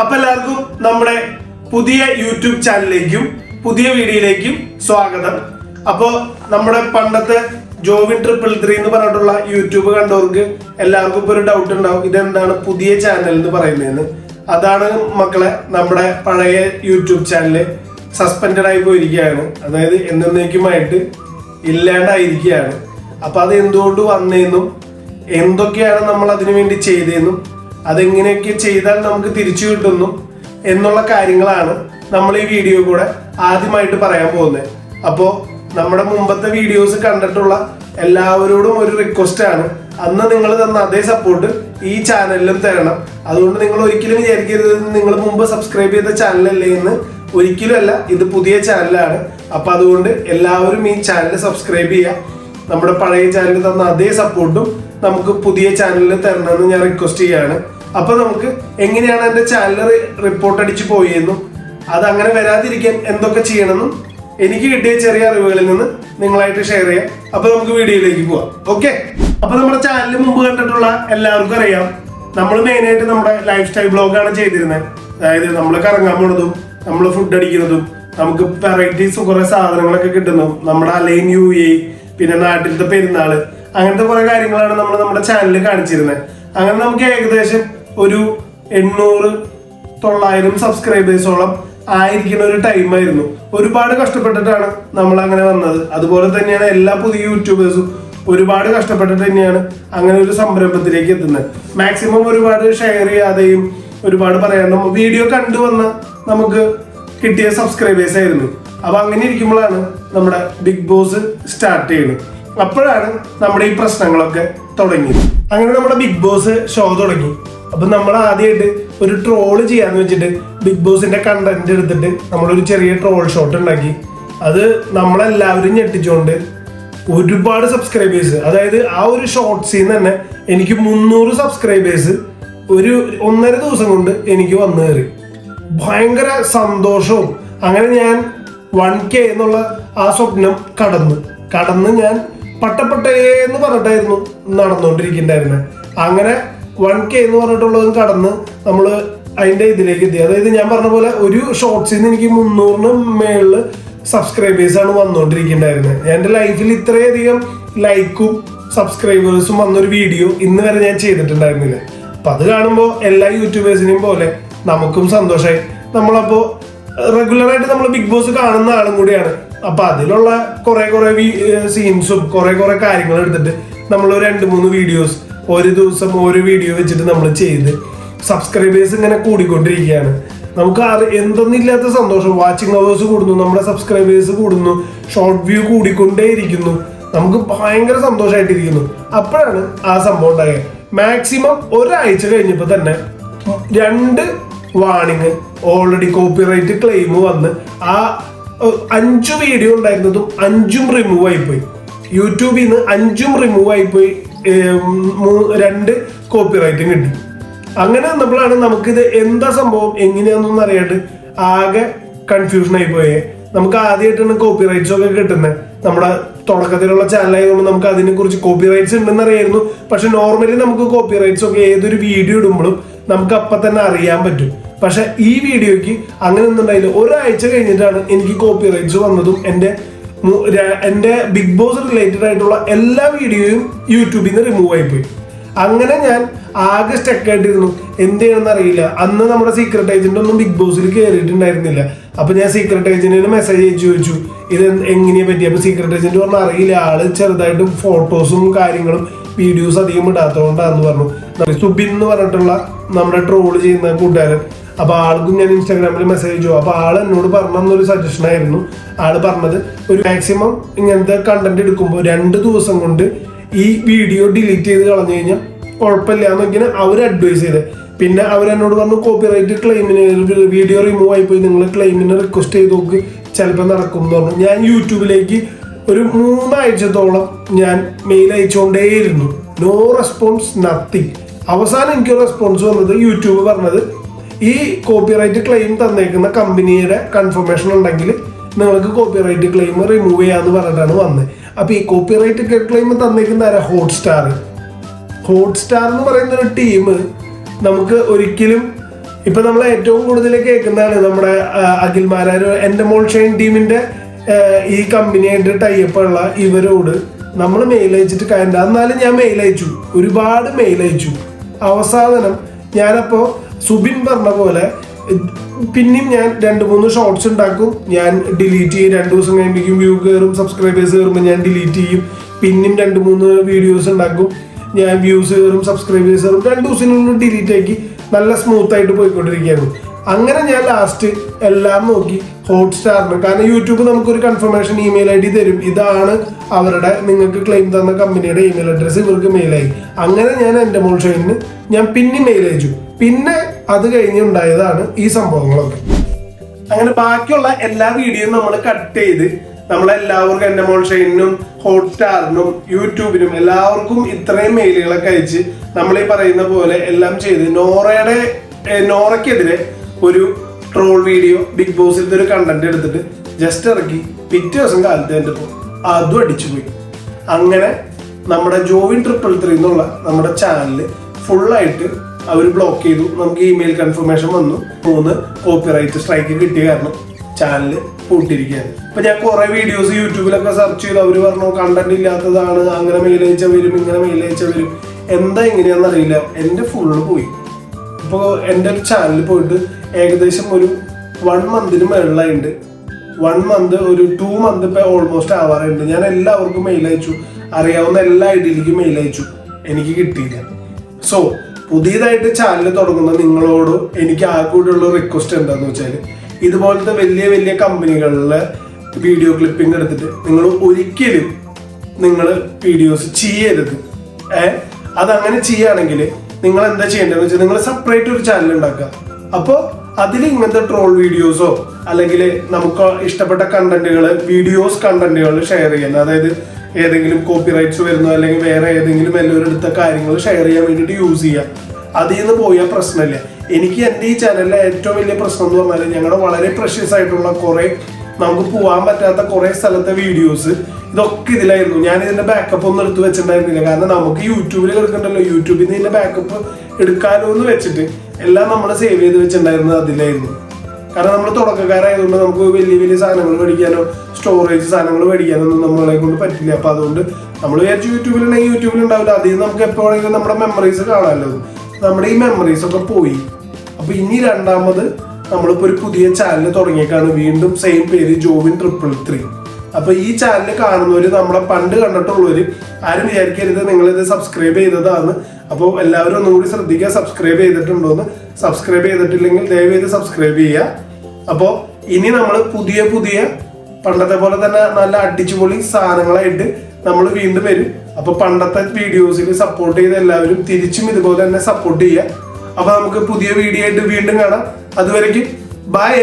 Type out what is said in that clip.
അപ്പൊ എല്ലാവർക്കും നമ്മുടെ പുതിയ യൂട്യൂബ് ചാനലിലേക്കും പുതിയ വീഡിയോയിലേക്കും സ്വാഗതം. അപ്പോൾ നമ്മുടെ പണ്ടത്തെ ജോവിൻ 333 എന്ന് പറഞ്ഞിട്ടുള്ള യൂട്യൂബ് കണ്ടവർക്ക് എല്ലാവർക്കും ഇപ്പോൾ ഒരു ഡൗട്ട് ഉണ്ടാവും, ഇതെന്താണ് പുതിയ ചാനൽ എന്ന് പറയുന്നതെന്ന്. അതാണ് മക്കളെ, നമ്മുടെ പഴയ യൂട്യൂബ് ചാനല് സസ്പെൻഡഡ് ആയി പോയിരിക്കുകയാണ്, അതായത് എന്നേക്കുമായിട്ട് ഇല്ലാണ്ടായിരിക്കുകയാണ്. അപ്പൊ അത് എന്തുകൊണ്ട് വന്നതെന്നും എന്തൊക്കെയാണ് നമ്മൾ അതിനു വേണ്ടി ചെയ്തതെന്നും അതെങ്ങനെയൊക്കെ ചെയ്താൽ നമുക്ക് തിരിച്ചു കിട്ടുന്നു എന്നുള്ള കാര്യങ്ങളാണ് നമ്മൾ ഈ വീഡിയോ കൂടെ ആദ്യമായിട്ട് പറയാൻ പോകുന്നത്. അപ്പോൾ നമ്മുടെ മുമ്പത്തെ വീഡിയോസ് കണ്ടിട്ടുള്ള എല്ലാവരോടും ഒരു റിക്വസ്റ്റ് ആണ്, അന്ന് നിങ്ങൾ തന്ന അതേ സപ്പോർട്ട് ഈ ചാനലിലും തരണം. അതുകൊണ്ട് നിങ്ങൾ ഒരിക്കലും വിചാരിക്കരുത് നിങ്ങൾ മുമ്പ് സബ്സ്ക്രൈബ് ചെയ്ത ചാനലല്ലേ എന്ന്. ഒരിക്കലും അല്ല, ഇത് പുതിയ ചാനലാണ്. അപ്പൊ അതുകൊണ്ട് എല്ലാവരും ഈ ചാനൽ സബ്സ്ക്രൈബ് ചെയ്യുക. നമ്മുടെ പഴയ ചാനലിൽ തന്ന അതേ സപ്പോർട്ടും നമുക്ക് പുതിയ ചാനലിൽ തരണമെന്ന് ഞാൻ റിക്വസ്റ്റ് ചെയ്യാണ്. അപ്പൊ നമുക്ക് എങ്ങനെയാണ് എന്റെ ചാനൽ റിപ്പോർട്ട് അടിച്ചു പോയെന്നും അത് അങ്ങനെ വരാതിരിക്കാൻ എന്തൊക്കെ ചെയ്യണമെന്നും എനിക്ക് കിട്ടിയ ചെറിയ അറിവുകളിൽ നിന്ന് നിങ്ങളായിട്ട് ഷെയർ ചെയ്യാം. അപ്പൊ നമുക്ക് വീഡിയോയിലേക്ക് പോവാം. ഓക്കെ, അപ്പൊ നമ്മുടെ ചാനൽ മുമ്പ് കണ്ടിട്ടുള്ള എല്ലാവർക്കും അറിയാം, നമ്മൾ മെയിനായിട്ട് നമ്മുടെ ലൈഫ് സ്റ്റൈൽ ബ്ലോഗാണ് ചെയ്തിരുന്നത്. അതായത് നമ്മൾ കറങ്ങാൻ പോണതും നമ്മൾ ഫുഡ് അടിക്കുന്നതും നമുക്ക് വെറൈറ്റീസ് കുറെ സാധനങ്ങളൊക്കെ കിട്ടുന്നു, നമ്മുടെ അലൈൻ UAE, പിന്നെ നാട്ടിലത്തെ പെരുന്നാള്, അങ്ങനത്തെ കുറെ കാര്യങ്ങളാണ് നമ്മൾ നമ്മുടെ ചാനലിൽ കാണിച്ചിരുന്നത്. അങ്ങനെ നമുക്ക് ഏകദേശം ഒരു 800-900 സബ്സ്ക്രൈബേഴ്സോളം ആയിരിക്കുന്ന ഒരു ടൈമായിരുന്നു. ഒരുപാട് കഷ്ടപ്പെട്ടിട്ടാണ് നമ്മൾ അങ്ങനെ വന്നത്. അതുപോലെ തന്നെയാണ് എല്ലാ പുതിയ യൂട്യൂബേഴ്സും ഒരുപാട് കഷ്ടപ്പെട്ടിട്ട് തന്നെയാണ് അങ്ങനെ ഒരു സംരംഭത്തിലേക്ക് എത്തുന്നത്. മാക്സിമം ഒരുപാട് ഷെയർ ചെയ്യാതെയും ഒരുപാട് പറയാണ്ടും വീഡിയോ കണ്ടുവന്ന നമുക്ക് കിട്ടിയ സബ്സ്ക്രൈബേഴ്സ് ആയിരുന്നു. അപ്പൊ അങ്ങനെ ഇരിക്കുമ്പോഴാണ് നമ്മുടെ ബിഗ് ബോസ് സ്റ്റാർട്ട് ചെയ്യുന്നത്. അപ്പോഴാണ് നമ്മുടെ ഈ പ്രശ്നങ്ങളൊക്കെ തുടങ്ങിയത്. അങ്ങനെ നമ്മുടെ ബിഗ് ബോസ് ഷോ തുടങ്ങി. അപ്പൊ നമ്മൾ ആദ്യമായിട്ട് ഒരു ട്രോള് ചെയ്യാന്ന് വെച്ചിട്ട് ബിഗ് ബോസിന്റെ കണ്ടന്റ് എടുത്തിട്ട് നമ്മളൊരു ചെറിയ ട്രോൾ ഷോട്ട് ഉണ്ടാക്കി. അത് നമ്മളെല്ലാവരും ഞെട്ടിച്ചുകൊണ്ട് ഒരുപാട് സബ്സ്ക്രൈബേഴ്സ്, അതായത് ആ ഒരു ഷോർട്സിൽ തന്നെ എനിക്ക് 300 സബ്സ്ക്രൈബേഴ്സ് ഒരു 1.5 ദിവസം കൊണ്ട് എനിക്ക് വന്നു കയറി. ഭയങ്കര സന്തോഷവും. അങ്ങനെ ഞാൻ 1K എന്നുള്ള ആ സ്വപ്നം കടന്ന് ഞാൻ പട്ടപ്പട്ടേന്ന് പറഞ്ഞിട്ടായിരുന്നു നടന്നുകൊണ്ടിരിക്കുന്നുണ്ടായിരുന്നത്. അങ്ങനെ 1K എന്ന് പറഞ്ഞിട്ടുള്ളതും കടന്ന് നമ്മൾ അതിന്റെ ഇതിലേക്ക് എത്തി. അതായത് ഞാൻ പറഞ്ഞ പോലെ ഒരു ഷോർട്സിൽ നിന്ന് എനിക്ക് 300-ന് മേളില് സബ്സ്ക്രൈബേഴ്സ് ആണ് വന്നുകൊണ്ടിരിക്കുന്നുണ്ടായിരുന്നത്. എന്റെ ലൈഫിൽ ഇത്രയധികം ലൈക്കും സബ്സ്ക്രൈബേഴ്സും വന്നൊരു വീഡിയോ ഇന്ന് വരെ ഞാൻ ചെയ്തിട്ടുണ്ടായിരുന്നില്ല. അപ്പൊ അത് കാണുമ്പോൾ എല്ലാ യൂട്യൂബേഴ്സിനെയും പോലെ നമുക്കും സന്തോഷമായി. നമ്മളപ്പോ റെഗുലറായിട്ട് നമ്മൾ ബിഗ് ബോസ് കാണുന്ന ആളും കൂടിയാണ്. അപ്പൊ അതിലുള്ള കുറെ സീൻസും കുറെ കാര്യങ്ങൾ എടുത്തിട്ട് നമ്മൾ 2-3 വീഡിയോസ് ഒരു ദിവസം ഓരോ വീഡിയോ വെച്ചിട്ട് നമ്മൾ ചെയ്ത് സബ്സ്ക്രൈബേഴ്സ് ഇങ്ങനെ കൂടിക്കൊണ്ടിരിക്കുകയാണ്. നമുക്ക് എന്തൊന്നില്ലാത്ത സന്തോഷം. വാച്ചിങ് അവേഴ്സ് കൂടുന്നു, നമ്മുടെ സബ്സ്ക്രൈബേഴ്സ് കൂടുന്നു, ഷോർട്ട് വ്യൂ കൂടിക്കൊണ്ടേയിരിക്കുന്നു. നമുക്ക് ഭയങ്കര സന്തോഷമായിട്ടിരിക്കുന്നു. അപ്പോഴാണ് ആ സംഭവം ഉണ്ടായത്. മാക്സിമം ഒരാഴ്ച കഴിഞ്ഞപ്പോൾ തന്നെ 2 വാണിങ് ഓൾറെഡി കോപ്പിറൈറ്റ് ക്ലെയിം വന്ന് ആ 5 വീഡിയോ ഉണ്ടായിരുന്നതും 5ഉം റിമൂവ് ആയിപ്പോയി. യൂട്യൂബിൽ നിന്ന് 5ഉം റിമൂവ് ആയിപ്പോയി, 2 കോപ്പിറൈറ്റും കിട്ടി. അങ്ങനെ വന്നപ്പോഴാണ് നമുക്കിത് എന്താ സംഭവം എങ്ങനെയാണെന്നൊന്നും അറിയാണ്ട് ആകെ കൺഫ്യൂഷൻ ആയി പോയേ. നമുക്ക് ആദ്യമായിട്ടാണ് കോപ്പിറൈറ്റ്സ് ഒക്കെ കിട്ടുന്നത്. നമ്മുടെ തുടക്കത്തിലുള്ള ചാനലായതുകൊണ്ട് നമുക്ക് അതിനെ കുറിച്ച് കോപ്പിറൈറ്റ്സ് ഉണ്ടെന്ന് അറിയായിരുന്നു. പക്ഷെ നോർമലി നമുക്ക് കോപ്പിറൈറ്റ്സ് ഒക്കെ ഏതൊരു വീഡിയോ ഇടുമ്പോഴും നമുക്ക് അപ്പം തന്നെ അറിയാൻ പറ്റും. പക്ഷെ ഈ വീഡിയോക്ക് അങ്ങനെ ഒന്നും ഉണ്ടായില്ല. ഒരാഴ്ച കഴിഞ്ഞിട്ടാണ് എനിക്ക് കോപ്പിറൈറ്റ്സ് വന്നതും എന്റെ ബിഗ് ബോസ് റിലേറ്റഡ് ആയിട്ടുള്ള എല്ലാ വീഡിയോയും യൂട്യൂബിൽ നിന്ന് റിമൂവ് ആയിപ്പോയി. അങ്ങനെ ഞാൻ ആകെ സ്റ്റക്ക് ആയിട്ടിരുന്നു, എന്ത് ചെയ്യണമെന്ന് അറിയില്ല. അന്ന് നമ്മുടെ സീക്രട്ട് ഏജന്റ് ഒന്നും ബിഗ് ബോസിൽ കയറിയിട്ടുണ്ടായിരുന്നില്ല. അപ്പൊ ഞാൻ സീക്രട്ട് ഏജന്റിന് മെസ്സേജ് അയച്ചു ചോദിച്ചു ഇത് എങ്ങനെയാ പറ്റി. അപ്പൊ സീക്രട്ട് ഏജന്റ് പറഞ്ഞാൽ അറിയില്ല, ആള് ചെറുതായിട്ട് ഫോട്ടോസും കാര്യങ്ങളും വീഡിയോസ് അധികം ഇടാത്തതുകൊണ്ടാന്ന് പറഞ്ഞു. സുബിൻ എന്ന് പറഞ്ഞിട്ടുള്ള നമ്മുടെ ട്രോള് ചെയ്യുന്ന കൂട്ടുകാരൻ, അപ്പൊ ആൾക്കും ഞാൻ ഇൻസ്റ്റാഗ്രാമിൽ മെസ്സേജ് അയച്ചു. അപ്പൊ ആള് എന്നോട് പറഞ്ഞൊരു സജഷൻ ആയിരുന്നു. ആള് പറഞ്ഞത് ഒരു മാക്സിമം ഇങ്ങനത്തെ കണ്ടന്റ് എടുക്കുമ്പോൾ 2 ദിവസം കൊണ്ട് ഈ വീഡിയോ ഡിലീറ്റ് ചെയ്ത് കളഞ്ഞു കഴിഞ്ഞാൽ കുഴപ്പമില്ല എന്നൊക്കെയാണ് അവർ അഡ്വൈസ് ചെയ്തത്. പിന്നെ അവരെന്നോട് പറഞ്ഞു കോപ്പിറൈറ്റ് ക്ലെയിമിന് വീഡിയോ റിമൂവ് ആയിപ്പോയി, നിങ്ങൾ ക്ലെയിമിന് റിക്വസ്റ്റ് ചെയ്ത് നോക്ക്, ചിലപ്പോൾ നടക്കും എന്ന് പറഞ്ഞു. ഞാൻ യൂട്യൂബിലേക്ക് ഒരു 3 ആഴ്ചത്തോളം ഞാൻ മെയിൽ അയച്ചുകൊണ്ടേയിരുന്നു. No response, nothing. അവസാനം എനിക്ക് റെസ്പോൺസ് വന്നത് യൂട്യൂബ് പറഞ്ഞത് ഈ കോപ്പിറൈറ്റ് ക്ലെയിം തന്നേക്കുന്ന കമ്പനിയുടെ കൺഫർമേഷൻ ഉണ്ടെങ്കിൽ നിങ്ങൾക്ക് കോപ്പിറൈറ്റ് ക്ലെയിം റിമൂവ് ചെയ്യാന്ന് പറഞ്ഞിട്ടാണ് വന്നത്. അപ്പൊ ഈ കോപ്പിറൈറ്റ് ക്ലെയിം തന്നേക്കുന്ന ആരാ? ഹോട്ട്സ്റ്റാർ എന്ന് പറയുന്ന ഒരു ടീം നമുക്ക് ഒരിക്കലും ഇപ്പൊ നമ്മൾ ഏറ്റവും കൂടുതൽ കേൾക്കുന്നതാണ് നമ്മുടെ അഖിൽമാരാര് എന്റെ മോൾ ഷൈൻ ടീമിന്റെ ഈ കമ്പനിയായിട്ട് ടൈപ്പ് ഉള്ള ഇവരോട് നമ്മൾ മെയിൽ അയച്ചിട്ട് കാര്യമില്ല. എന്നാലും ഞാൻ മെയിൽ അയച്ചു, ഒരുപാട് മെയിൽ അയച്ചു. അവസാനം ഞാനപ്പോ സുബിൻ പറഞ്ഞ പോലെ പിന്നെയും ഞാൻ 2-3 ഷോർട്സ് ഉണ്ടാക്കും, ഞാൻ ഡിലീറ്റ് ചെയ്യും. 2 ദിവസം കഴിയുമ്പോഴേക്കും വ്യൂ കയറും, സബ്സ്ക്രൈബേഴ്സ് കയറുമ്പോൾ ഞാൻ ഡിലീറ്റ് ചെയ്യും. പിന്നെയും 2-3 വീഡിയോസ് ഉണ്ടാക്കും, ഞാൻ വ്യൂസ് കയറും, സബ്സ്ക്രൈബേഴ്സ് കയറും. 2 ദിവസത്തിനുള്ളിൽ ഡിലീറ്റ് ആക്കി നല്ല സ്മൂത്ത് ആയിട്ട് പോയിക്കൊണ്ടിരിക്കുകയായിരുന്നു. അങ്ങനെ ഞാൻ ലാസ്റ്റ് എല്ലാം നോക്കി ഹോട്ട്സ്റ്റാറിന്, കാരണം യൂട്യൂബ് നമുക്കൊരു കൺഫർമേഷൻ ഇമെയിൽ ID തരും, ഇതാണ് അവരുടെ നിങ്ങൾക്ക് ക്ലെയിം തന്ന കമ്പനിയുടെ ഇമെയിൽ അഡ്രസ്സ് ഇവർക്ക് മെയിലായി. അങ്ങനെ ഞാൻ എൻ്റെ മോൾ ഷൈനിന് ഞാൻ പിന്നെ മെയിൽ അയച്ചു. പിന്നെ അത് കഴിഞ്ഞുണ്ടായതാണ് ഈ സംഭവങ്ങളൊക്കെ. അങ്ങനെ ബാക്കിയുള്ള എല്ലാ വീഡിയോയും നമ്മൾ കട്ട് ചെയ്ത് നമ്മളെല്ലാവർക്കും എൻ്റെ മോൾ ഷൈനിനും ഹോട്ട്സ്റ്റാറിനും യൂട്യൂബിനും എല്ലാവർക്കും ഇത്രയും മെയിലുകളൊക്കെ അയച്ച് നമ്മൾ ഈ പറയുന്ന പോലെ എല്ലാം ചെയ്ത് നോറയ്ക്കെതിരെ ഒരു ട്രോൾ വീഡിയോ ബിഗ് ബോസിലത്തെ ഒരു കണ്ടന്റ് എടുത്തിട്ട് ജസ്റ്റ് ഇറക്കി. പിറ്റേ ദിവസം കാലത്ത് എൻ്റെ അതും അടിച്ചുപോയി. അങ്ങനെ നമ്മുടെ ജോവിൻ 333 എന്നുള്ള നമ്മുടെ ചാനല് ഫുള്ളായിട്ട് അവർ ബ്ലോക്ക് ചെയ്തു. നമുക്ക് ഇമെയിൽ കൺഫർമേഷൻ വന്നു. 3 കോപ്പിറൈറ്റ് സ്ട്രൈക്ക് കിട്ടിയ കാരണം ചാനല് പൂട്ടിയിരിക്കുകയാണ്. ഇപ്പൊ ഞാൻ കുറെ വീഡിയോസ് യൂട്യൂബിലൊക്കെ സെർച്ച് ചെയ്തു. അവർ പറഞ്ഞു കണ്ടന്റ് ഇല്ലാത്തതാണ്, അങ്ങനെ മെയിൽ അയച്ചാൽ വരും, ഇങ്ങനെ മെയിൽ അയച്ചാൽ വരും. എന്താ എങ്ങനെയാണെന്ന് അറിയില്ല, എൻ്റെ ഫുള്ള് പോയി. ഇപ്പോൾ എൻ്റെ ചാനലിൽ പോയിട്ട് ഏകദേശം ഒരു 1 മന്തിന് മേളിലായിട്ടുണ്ട്. 1 മന്ത്, ഒരു 2 മന്ത് ഇപ്പൊ ഓൾമോസ്റ്റ് ആവാറുണ്ട്. ഞാൻ എല്ലാവർക്കും മെയിൽ അയച്ചു, അറിയാവുന്ന എല്ലാ ഐഡിയിലേക്കും മെയിൽ അയച്ചു, എനിക്ക് കിട്ടിയില്ല. സോ പുതിയതായിട്ട് ചാനൽ തുടങ്ങുന്ന നിങ്ങളോട് എനിക്ക് ആകെയുള്ള റിക്വസ്റ്റ് എന്താന്ന് വെച്ചാൽ, ഇതുപോലത്തെ വലിയ വലിയ കമ്പനികളിലെ വീഡിയോ ക്ലിപ്പിംഗ് എടുത്തിട്ട് നിങ്ങൾ ഒരിക്കലും നിങ്ങൾ വീഡിയോസ് ചെയ്യരുത്. അതങ്ങനെ ചെയ്യുകയാണെങ്കിൽ നിങ്ങൾ എന്താ ചെയ്യേണ്ടതെന്ന് വെച്ചാൽ നിങ്ങൾ സെപ്പറേറ്റ് ഒരു ചാനൽ ഉണ്ടാക്കുക. അപ്പോൾ അതിൽ ഇങ്ങനത്തെ ട്രോൾ വീഡിയോസോ അല്ലെങ്കിൽ നമുക്ക് ഇഷ്ടപ്പെട്ട കണ്ടന്റുകൾ, കണ്ടന്റുകൾ ഷെയർ ചെയ്യുന്നത്, അതായത് ഏതെങ്കിലും കോപ്പിറൈറ്റ്സ് വരുന്നോ അല്ലെങ്കിൽ വേറെ ഏതെങ്കിലും എല്ലാവരും എടുത്ത കാര്യങ്ങൾ ഷെയർ ചെയ്യാൻ വേണ്ടിയിട്ട് യൂസ് ചെയ്യാം. അതിൽ നിന്ന് പോയാൽ പ്രശ്നമില്ല. എനിക്ക് എൻ്റെ ഈ ചാനലിലെ ഏറ്റവും വലിയ പ്രശ്നം എന്ന് പറഞ്ഞാൽ ഞങ്ങളുടെ വളരെ പ്രഷ്യസ് ആയിട്ടുള്ള കുറെ നമുക്ക് പോകാൻ പറ്റാത്ത കുറെ സ്ഥലത്തെ വീഡിയോസ് ഇതൊക്കെ ഇതിലായിരുന്നു. ഞാൻ ഇതിന്റെ ബാക്കപ്പ് ഒന്നും എടുത്ത് വെച്ചിട്ടുണ്ടായിരുന്നില്ല. കാരണം നമുക്ക് യൂട്യൂബിൽ എടുക്കണ്ടല്ലോ, യൂട്യൂബിൽ നിന്ന് ഇതിന്റെ ബാക്കപ്പ് എടുക്കാനോ എന്ന് വെച്ചിട്ട് എല്ലാം നമ്മൾ സേവ് ചെയ്ത് വെച്ചിട്ടുണ്ടായിരുന്നത് അതിലായിരുന്നു. കാരണം നമ്മൾ തുടക്കക്കാരായതുകൊണ്ട് നമുക്ക് വലിയ വലിയ സാധനങ്ങൾ മേടിക്കാനോ സ്റ്റോറേജ് സാധനങ്ങൾ മേടിക്കാനോ ഒന്നും നമ്മളെ കൊണ്ട് പറ്റില്ല. അപ്പൊ അതുകൊണ്ട് നമ്മൾ വിചാരിച്ചു യൂട്യൂബിലുണ്ടെങ്കിൽ യൂട്യൂബിൽ ഉണ്ടാവില്ല, അതിൽ നിന്ന് നമുക്ക് എപ്പോഴെങ്കിലും നമ്മുടെ മെമ്മറീസ് കാണാമല്ലോ. നമ്മുടെ ഈ മെമ്മറീസ് ഒക്കെ പോയി. അപ്പൊ ഇനി രണ്ടാമത് നമ്മളിപ്പോ ഒരു പുതിയ ചാനൽ തുടങ്ങിയേക്കാണ്, വീണ്ടും സെയിം പേര് ജോവിൻ 333. അപ്പൊ ഈ ചാനൽ കാണുന്നവര്, നമ്മളെ പണ്ട് കണ്ടിട്ടുള്ളവര് ആരും വിചാരിക്കരുത് നിങ്ങളിത് സബ്സ്ക്രൈബ് ചെയ്തതാണ്. അപ്പോൾ എല്ലാവരും ഒന്നുകൂടി ശ്രദ്ധിക്കുക, സബ്സ്ക്രൈബ് ചെയ്തിട്ടുണ്ടോന്ന്. സബ്സ്ക്രൈബ് ചെയ്തിട്ടില്ലെങ്കിൽ ദയവേത് സബ്സ്ക്രൈബ് ചെയ്യുക. അപ്പോൾ ഇനി നമ്മൾ പുതിയ പുതിയ പണ്ടത്തെ പോലെ തന്നെ നല്ല അടിച്ചുപൊളി സാധനങ്ങളായിട്ട് നമ്മൾ വീണ്ടും വരും. അപ്പൊ പണ്ടത്തെ വീഡിയോസിൽ സപ്പോർട്ട് ചെയ്ത എല്ലാവരും തിരിച്ചും ഇതുപോലെ തന്നെ സപ്പോർട്ട് ചെയ്യുക. അപ്പൊ നമുക്ക് പുതിയ വീഡിയോ ആയിട്ട് വീണ്ടും കാണാം. അതുവരേക്കും ബൈ.